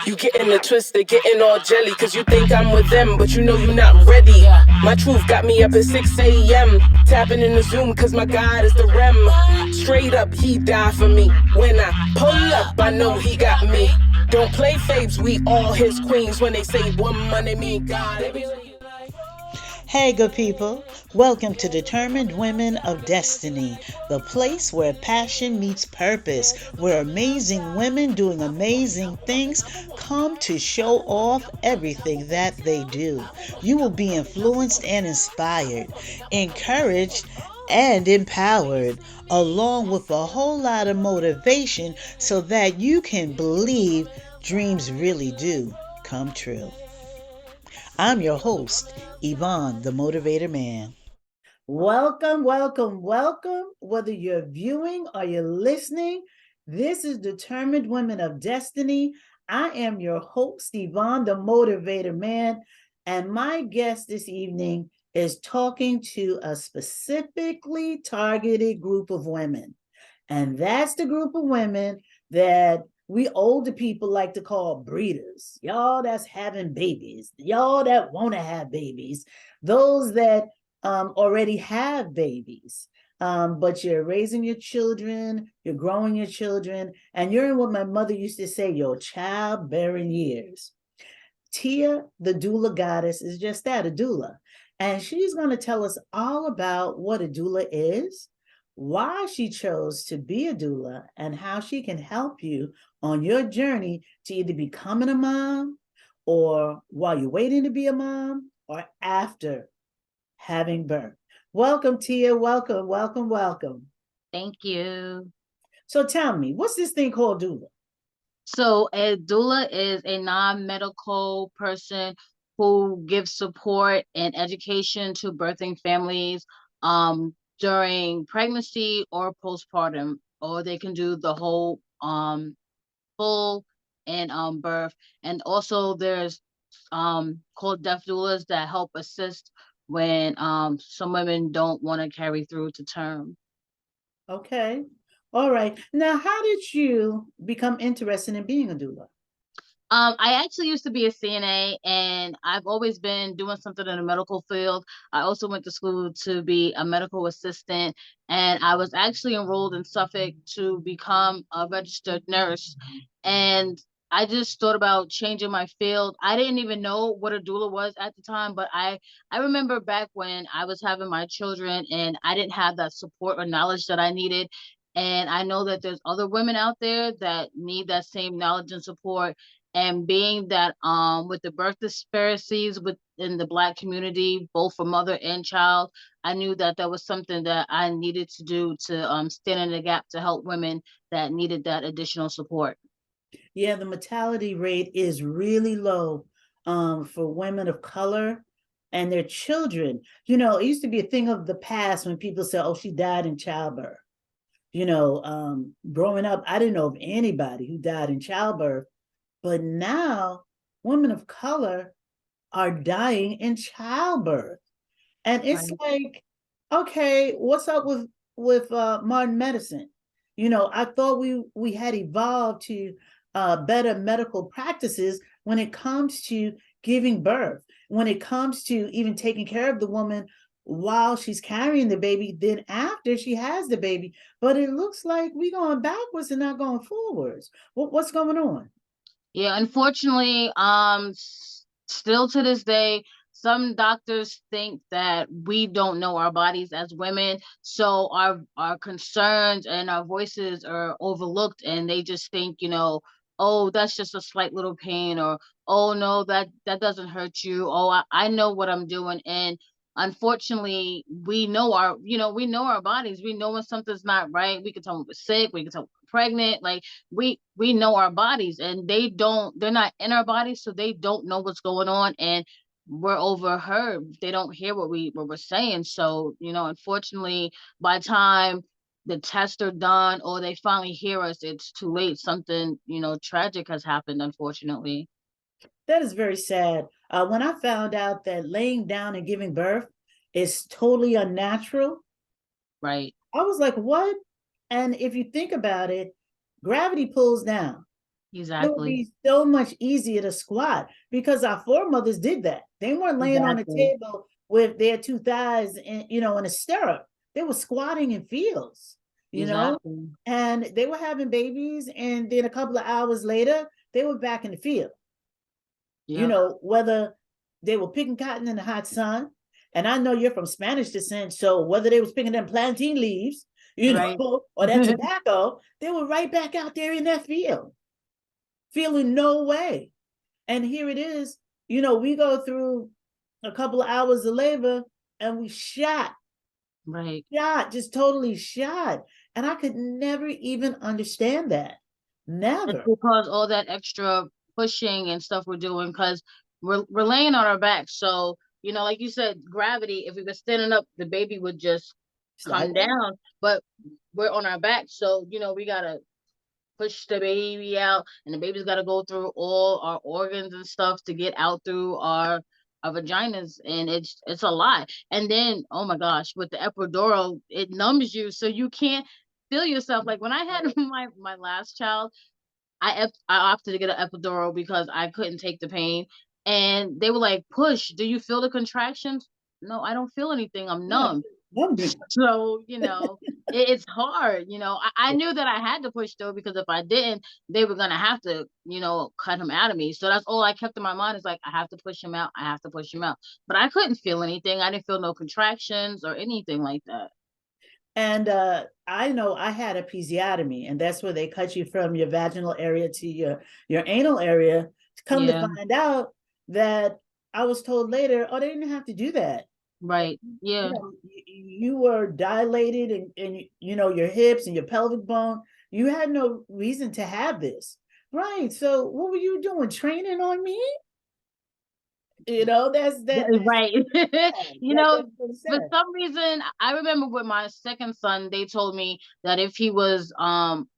You getting it twisted, getting all jelly, cause you think I'm with them, but you know you're not ready. My truth got me up at 6 a.m. Tapping in the Zoom, cause my God is the REM. Straight up, he died for me. When I pull up, I know he got me. Don't play faves, we all his queens. When they say woman, they mean God. Hey, good people. Welcome to Determined Women of Destiny, the place where passion meets purpose, where amazing women doing amazing things come to show off everything that they do. You will be influenced and inspired, encouraged and empowered, along with a whole lot of motivation so that you can believe dreams really do come true. I'm your host, Yvonne, the Motivator Man. Welcome, welcome, welcome. Whether you're viewing or you're listening, this is Determined Women of Destiny. I am your host, Yvonne, the Motivator Man, and my guest this evening is talking to a specifically targeted group of women. And that's the group of women that we older people like to call breeders. Y'all that's having babies, y'all that want to have babies, those that already have babies. But you're raising your children, you're growing your children, and you're in what my mother used to say, your childbearing years. Tia, the doula goddess, is just that, a doula. And she's going to tell us all about what a doula is, why she chose to be a doula, and how she can help you on your journey to either becoming a mom, or while you're waiting to be a mom, or after having birth. Welcome, Tia. Welcome, welcome, welcome. Thank you. So tell me, what's this thing called doula? So, a doula is a non-medical person who gives support and education to birthing families during pregnancy or postpartum, or they can do the whole full and birth. And also, there's called death doulas that help assist when some women don't want to carry through to term. Okay. All right. Now, how did you become interested in being a doula? I actually used to be a CNA, and I've always been doing something in the medical field. I also went to school to be a medical assistant, and I was actually enrolled in Suffolk to become a registered nurse. And I just thought about changing my field. I didn't even know what a doula was at the time, but I remember back when I was having my children and I didn't have that support or knowledge that I needed. And I know that there's other women out there that need that same knowledge and support, and being that with the birth disparities within the Black community, both for mother and child, I knew that that was something that I needed to do to stand in the gap to help women that needed that additional support. Yeah, the mortality rate is really low for women of color and their children. You know, it used to be a thing of the past when people said, oh, she died in childbirth. You know, growing up, I didn't know of anybody who died in childbirth. But now women of color are dying in childbirth. And it's Right. like, okay, what's up with modern medicine? You know, I thought we had evolved to better medical practices when it comes to giving birth, when it comes to even taking care of the woman while she's carrying the baby, then after she has the baby. But it looks like we're going backwards and not going forwards. What's going on? Yeah, unfortunately, still to this day, some doctors think that we don't know our bodies as women, so our concerns and our voices are overlooked, and they just think, oh, that's just a slight little pain, or oh no, that doesn't hurt you. Oh, I know what I'm doing, and unfortunately, we know our bodies. We know when something's not right. We can tell when we're sick. We can tell when we're pregnant. Like we know our bodies, and they're not in our bodies, so they don't know what's going on, and we're overheard. They don't hear what we're saying. So unfortunately, by the time the tests are done or they finally hear us, it's too late. Something tragic has happened, unfortunately. That is very sad. When I found out that laying down and giving birth is totally unnatural, Right. I was like, what? And if you think about it, gravity pulls down. It would Exactly. be so much easier to squat because our foremothers did that. They weren't laying on a Exactly. table with their two thighs in, in a stirrup. They were squatting in fields, you know, Exactly. and they were having babies. And then a couple of hours later, they were back in the field, Yep. whether they were picking cotton in the hot sun. And I know you're from Spanish descent, so whether they was picking them plantain leaves, Right. or that tobacco, they were right back out there in that field, feeling no way. And here it is, we go through a couple of hours of labor and we Right. just totally shot. And I could never even understand that. It's Never. because all that extra pushing and stuff we're doing, because we're laying on our back. So, like you said, gravity, if we were standing up, the baby would just Slide come down. down. But we're on our back. So, we gotta push the baby out, and the baby's got to go through all our organs and stuff to get out through our vaginas, and it's a lot. And then, oh my gosh, with the epidural, it numbs you, so you can't feel yourself. Like when I had my last child, I opted to get an epidural because I couldn't take the pain, and they were like, "Push. Do you feel the contractions?" No, I don't feel anything. I'm Yeah. numb. So, it's hard. I knew that I had to push though, because if I didn't, they were gonna have to, cut him out of me. So that's all I kept in my mind, is like, I have to push him out. I have to push him out. But I couldn't feel anything. I didn't feel no contractions or anything like that. And I know I had episiotomy, and that's where they cut you from your vaginal area to your anal area. Come to Yeah. find out that I was told later, oh, they didn't have to do that. Right. Yeah. You were dilated, and your hips and your pelvic bone. You had no reason to have this, right? So what were you doing? Training on me? That's Right. that's For sad. some reason, I remember with my second son, they told me that if he was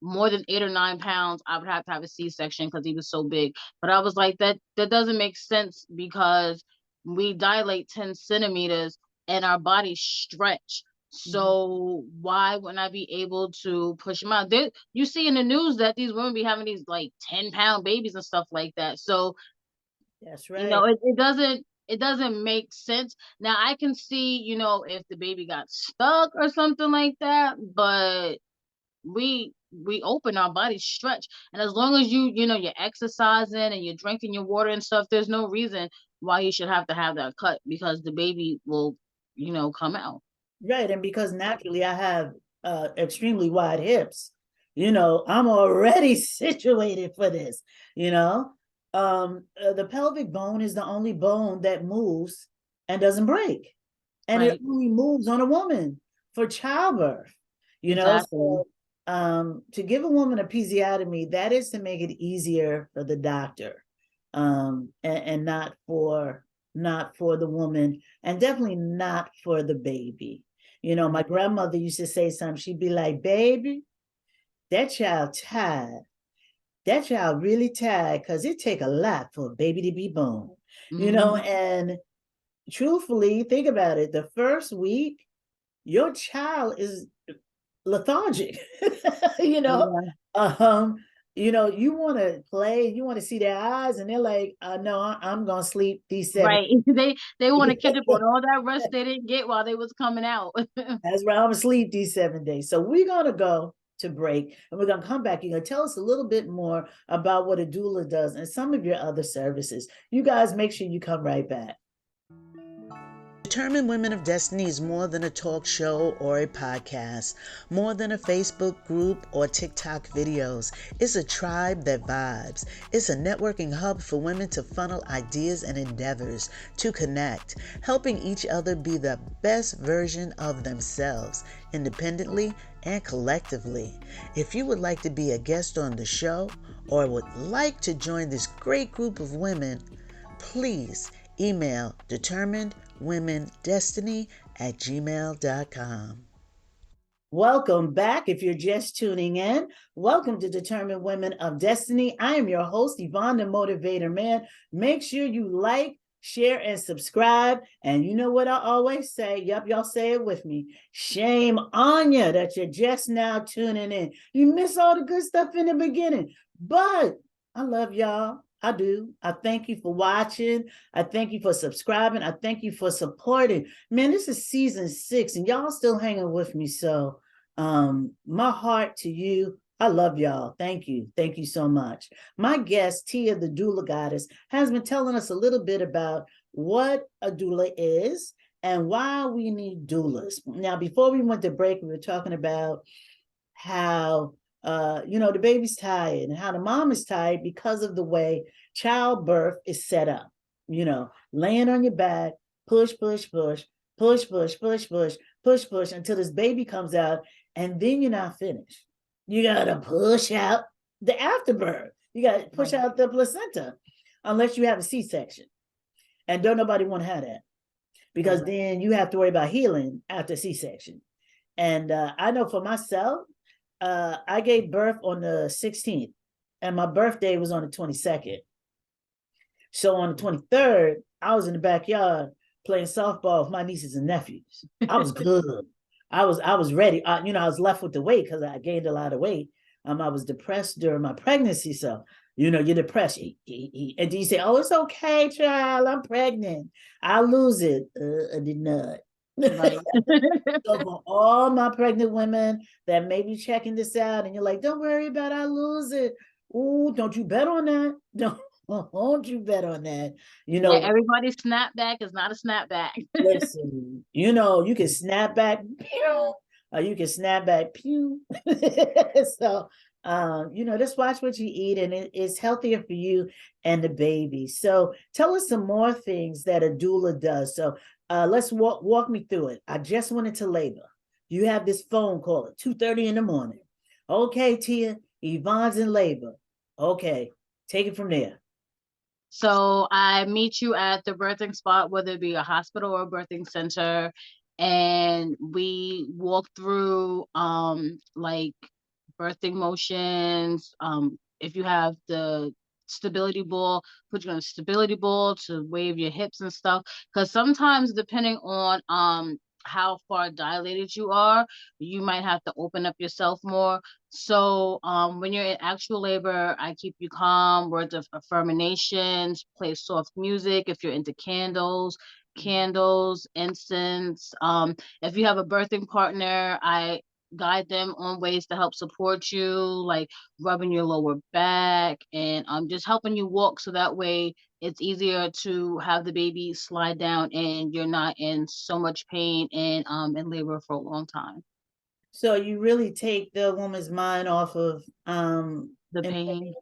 more than 8 or 9 pounds, I would have to have a C-section because he was so big. But I was like, that doesn't make sense, because we dilate 10 centimeters and our bodies stretch. So why wouldn't I be able to push him out? You see in the news that these women be having these like 10-pound babies and stuff like that. So That's right. it doesn't make sense. Now I can see, if the baby got stuck or something like that, but we open our bodies stretch. And as long as you're exercising and you're drinking your water and stuff, there's no reason why you should have to have that cut, because the baby will, come out. Right. And because naturally I have extremely wide hips, I'm already situated for this, the pelvic bone is the only bone that moves and doesn't break. And it Right. only moves on a woman for childbirth, Exactly. So to give a woman a episiotomy, that is to make it easier for the doctor, and not for the woman, and definitely not for the baby. My grandmother used to say something. She'd be like, "Baby, that child tired. That child really tired, because it take a lot for a baby to be born." Mhm. And truthfully, think about it. The first week, your child is lethargic. you know, Yeah. um, you want to play, you want to see their eyes, and they're like, "No, I'm gonna sleep these 7." Right. They want to catch up on all that rest they didn't get while they was coming out. That's right. I'm gonna sleep these 7 days. So we're gonna go to break, and we're gonna come back. You're gonna tell us a little bit more about what a doula does and some of your other services. You guys make sure you come right back. Determined Women of Destiny is more than a talk show or a podcast, more than a Facebook group or TikTok videos. It's a tribe that vibes. It's a networking hub for women to funnel ideas and endeavors, to connect, helping each other be the best version of themselves, independently and collectively. If you would like to be a guest on the show or would like to join this great group of women, please email determinedwomendestiny@gmail.com. Welcome back. If you're just tuning in, welcome to Determined Women of Destiny. I am your host, Yvonne, the Motivator Man. Make sure you like, share, and subscribe. And you know what I always say? Yep, y'all say it with me. Shame on you that you're just now tuning in. You miss all the good stuff in the beginning. But I love y'all. I do. I thank you for watching. I thank you for subscribing. I thank you for supporting. Man, this is season 6 and y'all still hanging with me. So my heart to you. I love y'all. Thank you. Thank you so much. My guest, Tia the DoulaGoddess, has been telling us a little bit about what a doula is and why we need doulas. Now, before we went to break, we were talking about how the baby's tired and how the mom is tired because of the way childbirth is set up. Laying on your back, push, push, push, push, push, push, push, push, push until this baby comes out, and then you're not finished. You gotta push out the afterbirth. You gotta push out the placenta, unless you have a C-section. And don't nobody want to have that, because then you have to worry about healing after C-section. And I know for myself, I gave birth on the 16th, and my birthday was on the 22nd. So on the 23rd, I was in the backyard playing softball with my nieces and nephews. I was good. I was ready. I was left with the weight because I gained a lot of weight. I was depressed during my pregnancy, so you're depressed. And you say, "Oh, it's okay, child. I'm pregnant. I'll lose it." I did not. Right. So for all my pregnant women that may be checking this out, and you're like, "Don't worry about it, I lose it." Ooh, don't you bet on that. Don't you bet on that. Everybody's snapback is not a snapback. Listen, you can snap back, pew, or you can snap back, pew. So, just watch what you eat, and it's healthier for you and the baby. So tell us some more things that a doula does. So let's walk me through it. I just went into labor. You have this phone call at 2:30 in the morning. Okay, Tia, Yvonne's in labor. Okay, take it from there. So I meet you at the birthing spot, whether it be a hospital or a birthing center, and we walk through like birthing motions. If you have the stability ball, put you on a stability ball to wave your hips and stuff. Because sometimes, depending on how far dilated you are, you might have to open up yourself more. So when you're in actual labor, I keep you calm, words of affirmations, play soft music if you're into candles, incense. If you have a birthing partner, I guide them on ways to help support you, like rubbing your lower back and just helping you walk so that way it's easier to have the baby slide down and you're not in so much pain and in labor for a long time. So you really take the woman's mind off of The pain.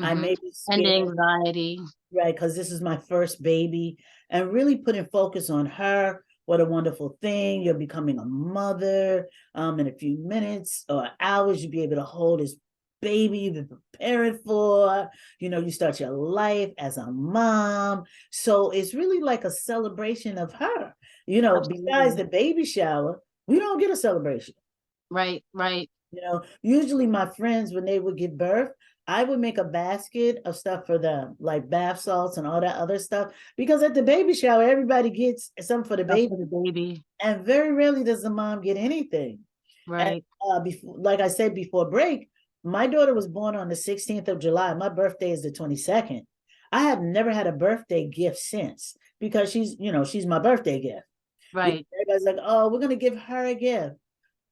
I may be And scared, anxiety. right? Because this is my first baby, and really putting focus on her. What a wonderful thing! You're becoming a mother. In a few minutes or hours, you'll be able to hold this baby you've been preparing for. You start your life as a mom. So it's really like a celebration of her. Besides the baby shower, we don't get a celebration. Right. Usually my friends, when they would give birth, I would make a basket of stuff for them, like bath salts and all that other stuff. Because at the baby shower, everybody gets something for the baby. And very rarely does the mom get anything. Right. And like I said before break, my daughter was born on the 16th of July. My birthday is the 22nd. I have never had a birthday gift since, because she's my birthday gift. Right. Everybody's like, "Oh, we're going to give her a gift."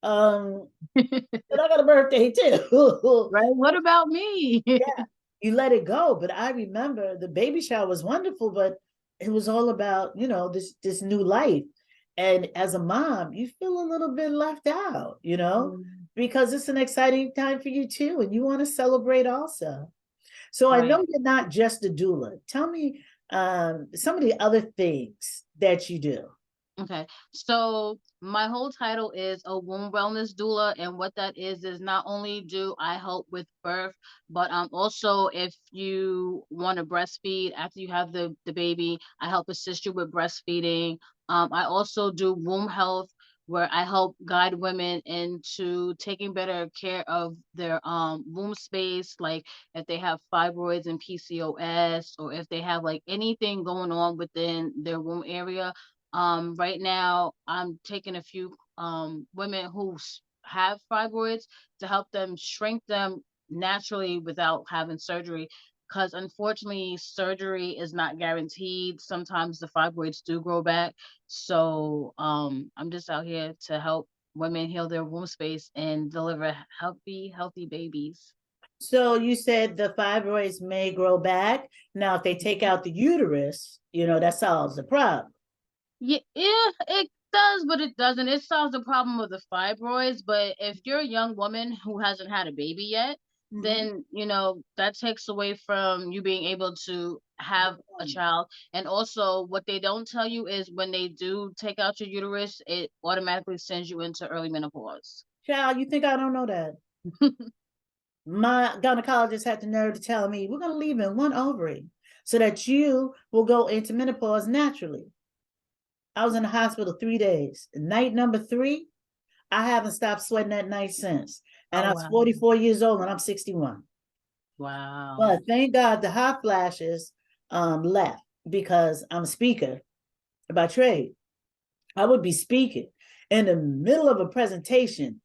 But I got a birthday too. Right. What about me? Yeah, you let it go. But I remember the baby shower was wonderful, but it was all about, this new life. And as a mom, you feel a little bit left out, because it's an exciting time for you too, and you want to celebrate also. So I know you're not just a doula. Tell me some of the other things that you do. Okay. So my whole title is a womb wellness doula, and what that is not only do I help with birth, but also if you want to breastfeed after you have the baby, I help assist you with breastfeeding. I also do womb health, where I help guide women into taking better care of their womb space, like if they have fibroids and PCOS, or if they have like anything going on within their womb area. Right now, I'm taking a few women who have fibroids to help them shrink them naturally without having surgery. Because unfortunately, surgery is not guaranteed. Sometimes the fibroids do grow back. So I'm just out here to help women heal their womb space and deliver healthy babies. So you said the fibroids may grow back. Now, if they take out the uterus, that solves the problem. Yeah, it does, but it doesn't. It solves the problem of the fibroids, but if you're a young woman who hasn't had a baby yet, Mm-hmm. then that takes away from you being able to have a child. And also, what they don't tell you is when they do take out your uterus, it automatically sends you into early menopause. Child, you think I don't know that? My gynecologist had the nerve to tell me we're going to leave in one ovary so that you will go into menopause naturally. I was in the hospital 3 days. Night number 3, I haven't stopped sweating that night since. And Oh I was wow. 44 years old and I'm 61. Wow. But thank God the hot flashes left because I'm a speaker by trade. I would be speaking in the middle of a presentation.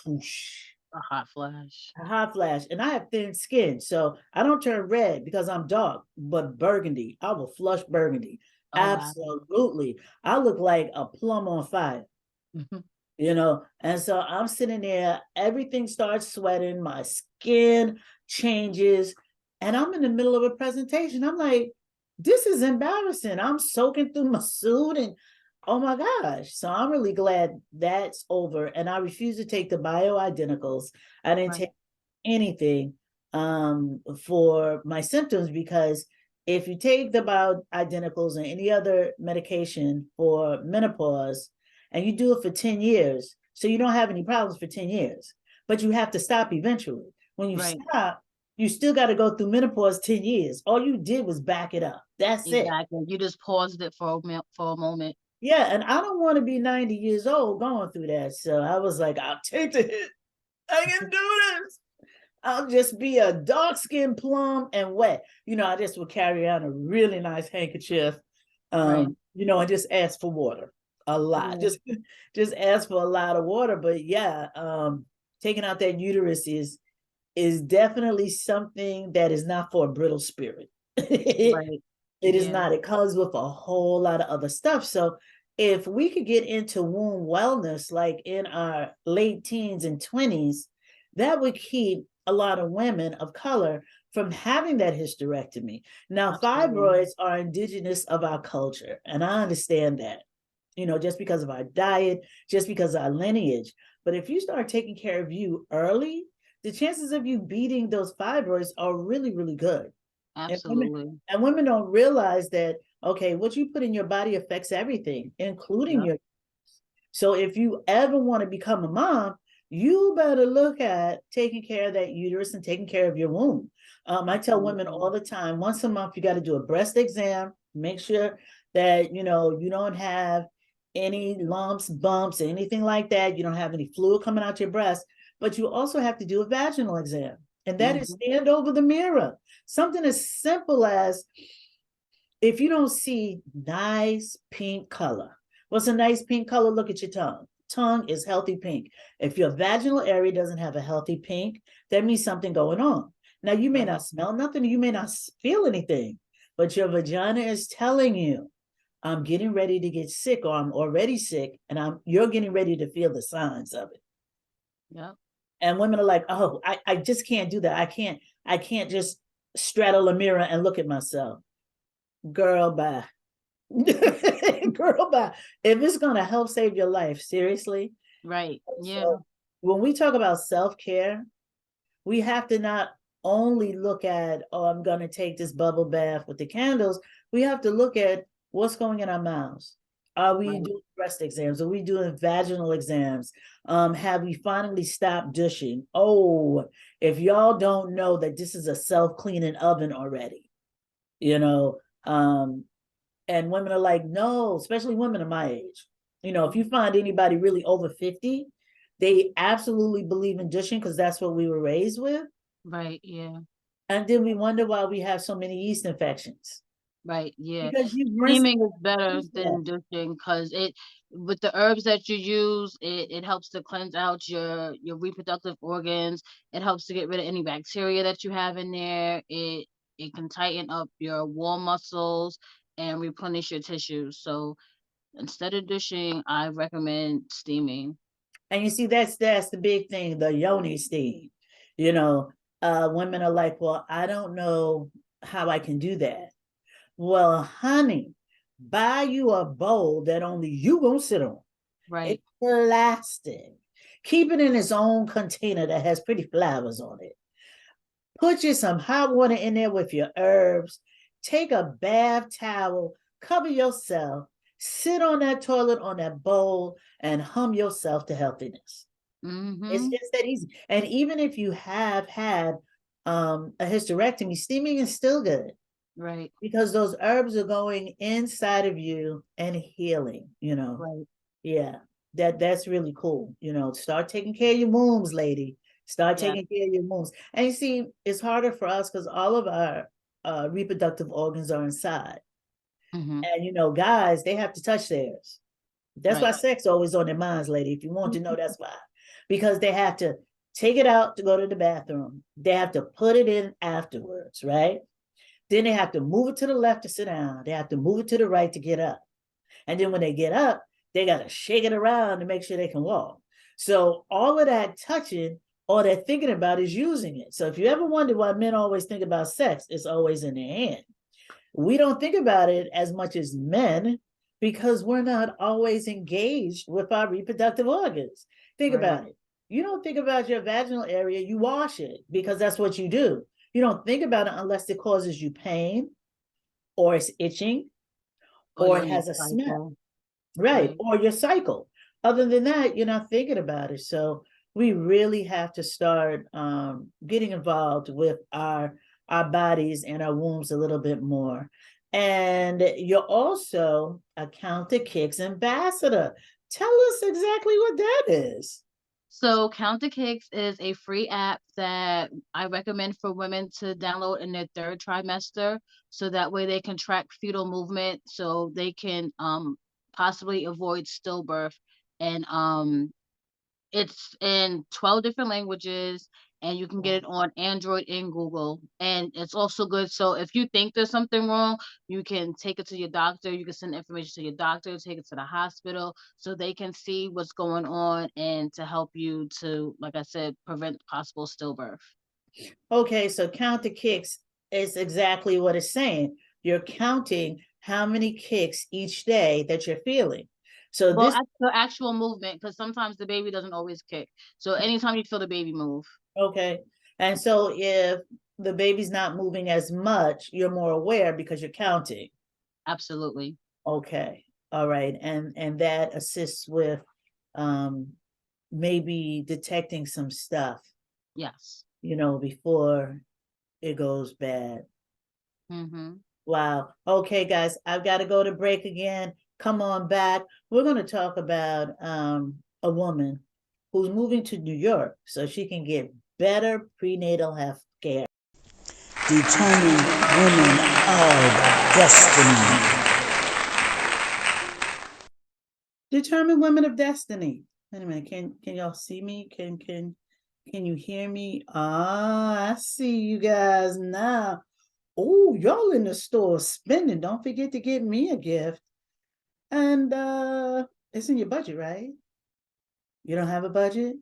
Whoosh, A hot flash. a hot flash. And I have thin skin, so I don't turn red because I'm dark, but burgundy. I will flush burgundy. Oh wow. Absolutely. I look like a plum on fire. And so I'm sitting there, everything starts sweating, my skin changes, and I'm in the middle of a presentation. I'm like, this is embarrassing. I'm soaking through my suit and oh my gosh. So I'm really glad that's over. And I refuse to take the bioidenticals. I didn't take anything for my symptoms because if you take the bioidenticals and any other medication for menopause, and you do it for 10 years, so you don't have any problems for 10 years, but you have to stop eventually. When you stop, you still got to go through menopause 10 years. All you did was back it up. That's it. Exactly. You just paused it for a moment. Yeah, and I don't want to be 90 years old going through that. So I was like, I'll take the hit. I can do this. I'll just be a dark-skinned plum and wet. I just would carry on a really nice handkerchief, and just ask for water a lot. Just ask for a lot of water. But yeah, taking out that uterus is definitely something that is not for a brittle spirit. It is not. It comes with a whole lot of other stuff. So if we could get into womb wellness like in our late teens and 20s, that would keep a lot of women of color from having that hysterectomy. Now, fibroids are indigenous of our culture, and I understand that, just because of our diet, just because of our lineage. But if you start taking care of you early, the chances of you beating those fibroids are really, really good. Absolutely. And women don't realize that, okay, what you put in your body affects everything, including your. So if you ever want to become a mom, you better look at taking care of that uterus and taking care of your womb. I tell women all the time, once a month, you got to do a breast exam, make sure that, you don't have any lumps, bumps, anything like that. You don't have any fluid coming out your breast, but you also have to do a vaginal exam. And that is stand over the mirror. Something as simple as if you don't see nice pink color. What's a nice pink color? Look at your tongue. Tongue is healthy pink. If your vaginal area doesn't have a healthy pink, that means something going on. Now, you may not smell nothing, you may not feel anything, but your vagina is telling you, I'm getting ready to get sick, or I'm already sick, and you're getting ready to feel the signs of it. Yeah. And women are like, oh, I just can't do that. I can't just straddle a mirror and look at myself. Girl, bye. Girl, bye. If it's going to help save your life, seriously. Right. Yeah. So when we talk about self-care, we have to not only look at, oh, I'm going to take this bubble bath with the candles. We have to look at what's going in our mouths. Are we doing breast exams? Are we doing vaginal exams? Have we finally stopped douching? Oh, if y'all don't know that this is a self-cleaning oven already, and women are like, no, especially women of my age. If you find anybody really over 50, they absolutely believe in douching because that's what we were raised with. Right, yeah. And then we wonder why we have so many yeast infections. Right, yeah. because you've rinsed Steaming is better yourself. than douching because it with the herbs that you use, it helps to cleanse out your reproductive organs. It helps to get rid of any bacteria that you have in there. It can tighten up your wall muscles and replenish your tissues. So instead of douching, I recommend steaming. And you see, that's the big thing, the yoni steam. You know, women are like, well, I don't know how I can do that. Well, honey, buy you a bowl that only you gonna sit on. Right. It's plastic. Keep it in its own container that has pretty flowers on it. Put you some hot water in there with your herbs. Take a bath towel, cover yourself, sit on that toilet on that bowl, and hum yourself to healthiness. It's Mhm. just that easy. And even if you have had a hysterectomy, steaming is still good Right. because those herbs are going inside of you and healing, Right. Yeah, that's really cool. Start taking care of your wombs, lady. Start Yeah. taking care of your wombs. And you see, it's harder for us because all of our reproductive organs are inside. Mhm. And guys, they have to touch theirs. That's why Right. sex always on their minds, lady. If you want to know, that's why. Because they have to take it out to go to the bathroom. They have to put it in afterwards, right? Then they have to move it to the left to sit down. They have to move it to the right to get up. And then when they get up, they got to shake it around to make sure they can walk. So all of that touching, all they're thinking about is using it. So if you ever wonder why men always think about sex, it's always in their hand. We don't think about it as much as men because we're not always engaged with our reproductive organs. Think Right. about it. You don't think about your vaginal area, you wash it because that's what you do. You don't think about it unless it causes you pain or it's itching Or or you're it on your has a smell. cycle. Right. Right. Or your cycle. Other than that, you're not thinking about it. So we really have to start getting involved with our bodies and our wombs a little bit more. And you're also a Counter Kicks ambassador. Tell us exactly what that is. So Count the Kicks is a free app that I recommend for women to download in their third trimester, so that way they can track fetal movement, so they can possibly avoid stillbirth. And it's in 12 different languages, and you can get it on Android and Google. And it's also good. So if you think there's something wrong, you can take it to your doctor. You can send information to your doctor, take it to the hospital so they can see what's going on and to help you to, like I said, prevent possible stillbirth. Okay, so Counter Kicks is exactly what it's saying. You're counting how many kicks each day that you're feeling. So Well, this the actual movement, because sometimes the baby doesn't always kick. So anytime you feel the baby move. Okay. And so if the baby's not moving as much, you're more aware because you're counting. Absolutely. Okay. All right. And that assists with um maybe detecting some stuff, Yes. before it goes bad. Mm-hmm. Wow. Okay, guys, I've got to go to break again. Come on back. We're going to talk about a woman who's moving to New York so she can get better prenatal health care. Determined women of destiny. Determined women of destiny. Wait a minute. Can y'all see me? Can you hear me? Ah, I see you guys now. Oh, y'all in the store spending. Don't forget to get me a gift. And it's in your budget, right? You don't have a budget?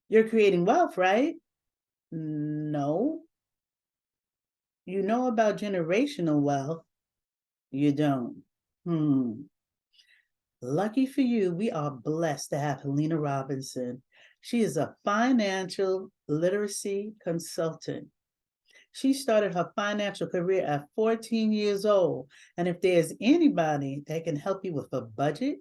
You're creating wealth, right? No. You know about generational wealth. You don't. Hmm. Lucky for you, we are blessed to have Helena Robinson. She is a financial literacy consultant. She started her financial career at 14 years old. And if there's anybody that can help you with a budget,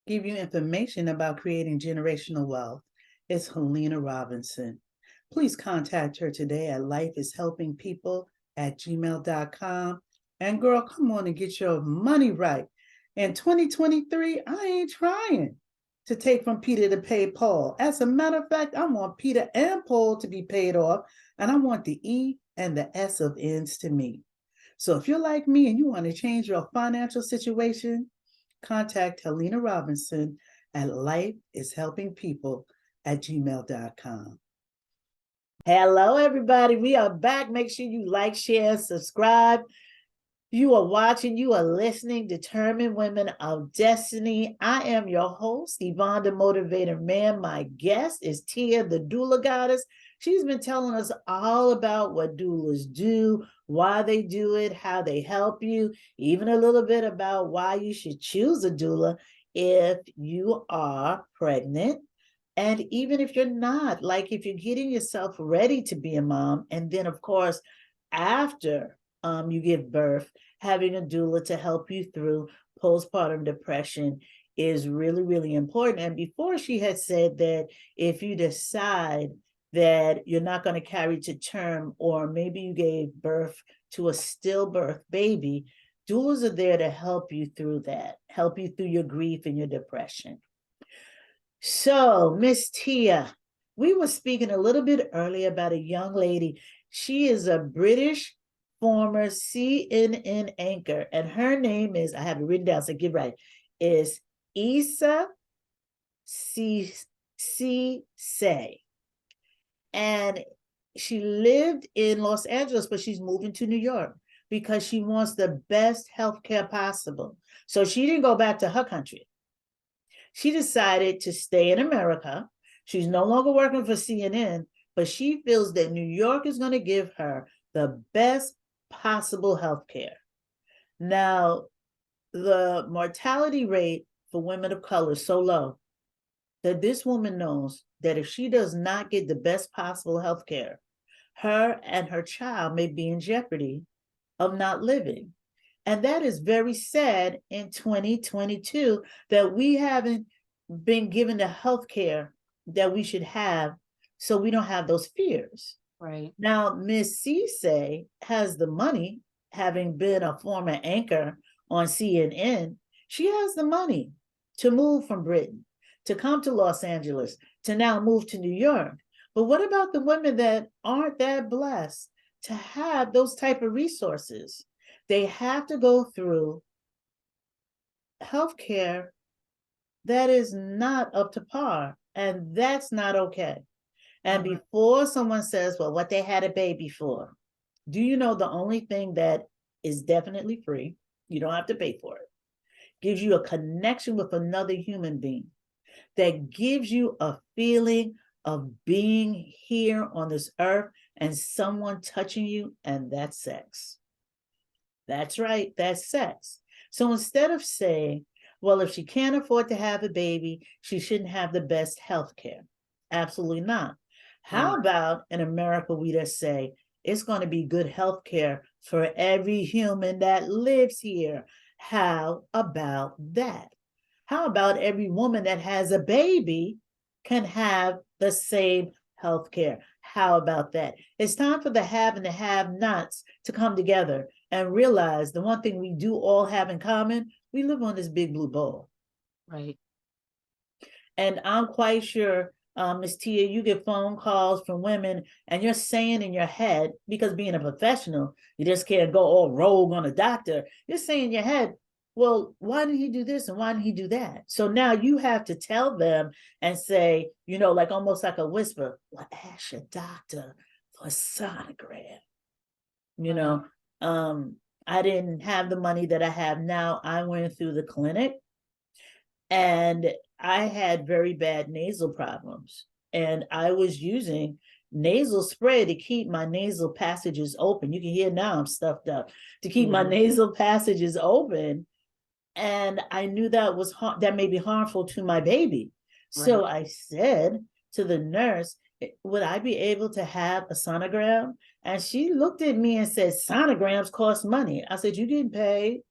give you information about creating generational wealth, it's Helena Robinson. Please contact her today at lifeishelpingpeople@gmail.com. And girl, come on and get your money right. In 2023, I ain't trying to take from Peter to pay Paul. As a matter of fact, I want Peter and Paul to be paid off, and I want the E and the S of ends to meet. So if you're like me and you want to change your financial situation, contact Helena Robinson at lifeishelpingpeople@gmail.com. Hello, everybody. We are back. Make sure you like, share, subscribe. You are watching, you are listening, Determined Women of Destiny. I am your host, Yvonne the Motivator Man. My guest is Tia, the DoulaGoddess. She's been telling us all about what doulas do, why they do it, how they help you, even a little bit about why you should choose a doula if you are pregnant. And even if you're not, like if you're getting yourself ready to be a mom, and then of course, after you give birth, having a doula to help you through postpartum depression is really, really important. And before, she had said that if you decide that you're not going to carry to term, or maybe you gave birth to a stillbirth baby, doulas are there to help you through that, help you through your grief and your depression. So, Miss Tia, we were speaking a little bit earlier about a young lady. She is a British former CNN anchor, and her name is, I have it written down, so get right, is Issa Say. And she lived in Los Angeles, but she's moving to New York because she wants the best healthcare possible. So she didn't go back to her country. She decided to stay in America. She's no longer working for CNN, but she feels that New York is going to give her the best possible health care. Now, the mortality rate for women of color is so low that this woman knows that if she does not get the best possible health care, her and her child may be in jeopardy of not living. And that is very sad in 2022 that we haven't been given the health care that we should have, so we don't have those fears. Right. Now, Miss Cisse has the money, having been a former anchor on CNN. She has the money to move from Britain, to come to Los Angeles, to now move to New York. But what about the women that aren't that blessed to have those type of resources? They have to go through healthcare that is not up to par, and that's not okay. And before someone says, well, what they had a baby for, do you know the only thing that is definitely free, you don't have to pay for it, gives you a connection with another human being, that gives you a feeling of being here on this earth and someone touching you, and that's sex. That's right, that's sex. So instead of saying, well, if she can't afford to have a baby, she shouldn't have the best health care. Absolutely not. How about in America, we just say, it's going to be good health care for every human that lives here? How about that? How about every woman that has a baby can have the same health care? How about that? It's time for the have and the have-nots to come together and realize the one thing we do all have in common: we live on this big blue ball. Right. And I'm quite sure, Ms. Tia, you get phone calls from women and you're saying in your head, because being a professional, you just can't go all rogue on a doctor. You're saying in your head, well, why did he do this and why did he do that? So now you have to tell them and say, you know, like almost like a whisper, well, ask your doctor for a sonogram. You know, I didn't have the money that I have now. I went through the clinic and I had very bad nasal problems. And I was using nasal spray to keep my nasal passages open. You can hear now I'm stuffed up, to keep my nasal passages open. And I knew that was that may be harmful to my baby. Right. So I said to the nurse, would I be able to have a sonogram? And she looked at me and said, sonograms cost money. I said, you getting paid?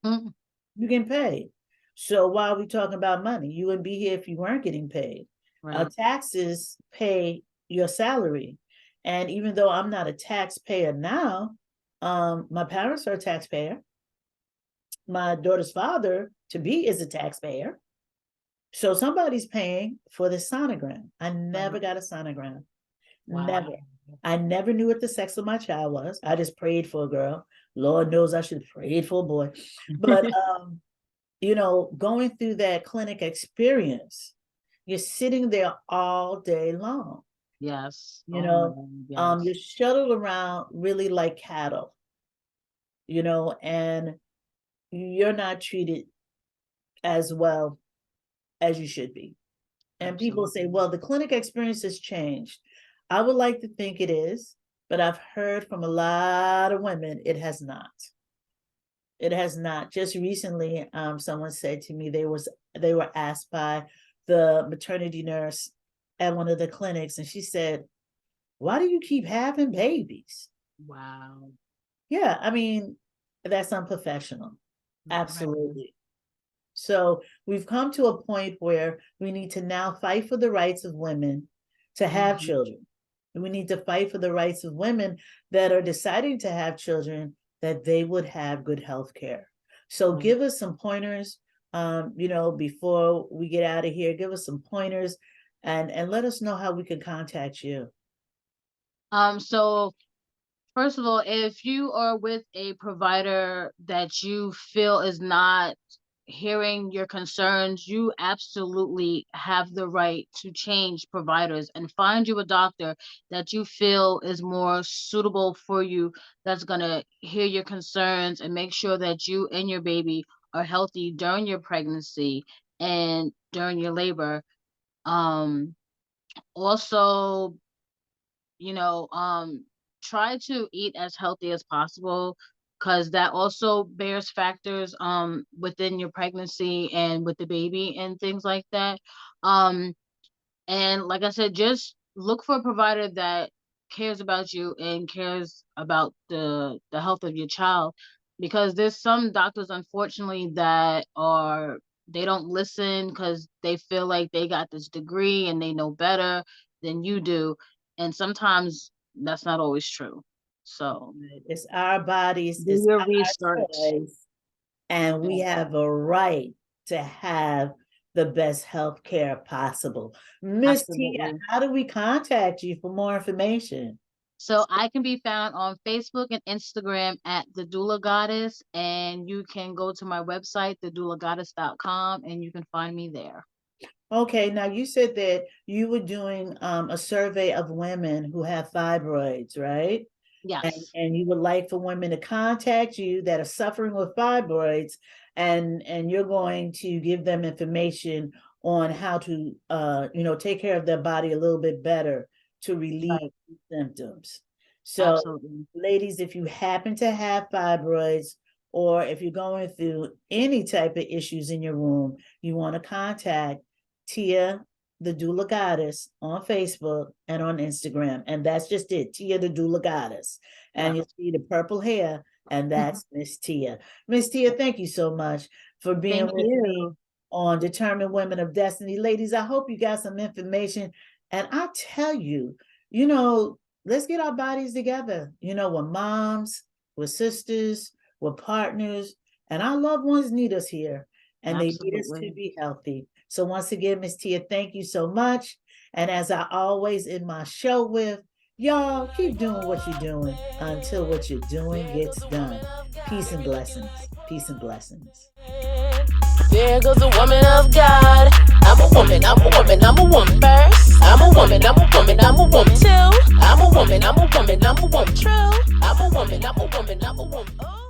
You getting paid. So why are we talking about money? You wouldn't be here if you weren't getting paid. Right. Taxes pay your salary. And even though I'm not a taxpayer now, my parents are a taxpayer. My daughter's father to be is a taxpayer. So somebody's paying for the sonogram. I never got a sonogram. Wow. Never. I never knew what the sex of my child was. I just prayed for a girl. Lord knows I should have prayed for a boy. But going through that clinic experience, you're sitting there all day long. Yes. You Oh my know, God. you're Yes. shuttled around really like cattle, and you're not treated as well as you should be. And people say, Absolutely. well, the clinic experience has changed. I would like to think it is, but I've heard from a lot of women it has not. It has not. Just recently, someone said to me they were asked by the maternity nurse at one of the clinics, and she said, "Why do you keep having babies?" Wow. Yeah, I mean, that's unprofessional. Right. Absolutely. So we've come to a point where we need to now fight for the rights of women to have Mhm. children. And we need to fight for the rights of women that are deciding to have children, that they would have good health care. So Right. give us some pointers, before we get out of here, give us some pointers and let us know how we can contact you. So first of all, if you are with a provider that you feel is not hearing your concerns, you absolutely have the right to change providers and find you a doctor that you feel is more suitable for you, that's going to hear your concerns and make sure that you and your baby are healthy during your pregnancy and during your labor. Um, Also, you know, try to eat as healthy as possible because that also bears factors within your pregnancy and with the baby and things like that. Um and like I said, just look for a provider that cares about you and cares about the health of your child, because there's some doctors unfortunately that are, they don't listen because they feel like they got this degree and they know better than you do, and sometimes that's not always true. So It's our bodies, do it's your our research. choice, and we Yeah, have a right to have the best health care possible. Miss Tia, absolutely. how do we contact you for more information? So I can be found on Facebook and Instagram at the Doula Goddess, and you can go to my website, thedoulagoddess.com, and you can find me there. Okay, now you said that you were doing a survey of women who have fibroids, right? Yes, And you would like for women to contact you that are suffering with fibroids, and you're going to give them information on how to take care of their body a little bit better to relieve right, symptoms. So absolutely. ladies, if you happen to have fibroids, or if you're going through any type of issues in your womb, you want to contact Tia the Doula Goddess on Facebook and on Instagram. And that's just it, Tia the Doula Goddess. And Yeah. you'll see the purple hair, and that's Miss Tia. Miss Tia, thank you so much for being Thank with me you. on Determined Women of Destiny. Ladies, I hope you got some information. And I tell you, let's get our bodies together. We're moms, we're sisters, we're partners, and our loved ones need us here, and they need us to Absolutely. be healthy. So once again, Miss Tia, thank you so much. And as I always end my show with, y'all keep doing what you're doing until what you're doing gets done. Peace and blessings. Peace and blessings. There goes a woman of God. I'm a woman, I'm a woman, I'm a woman first. I'm a woman, I'm a woman, I'm a woman too. I'm a woman, I'm a woman, I'm a woman true. I'm a woman, I'm a woman, I'm a woman. Oh.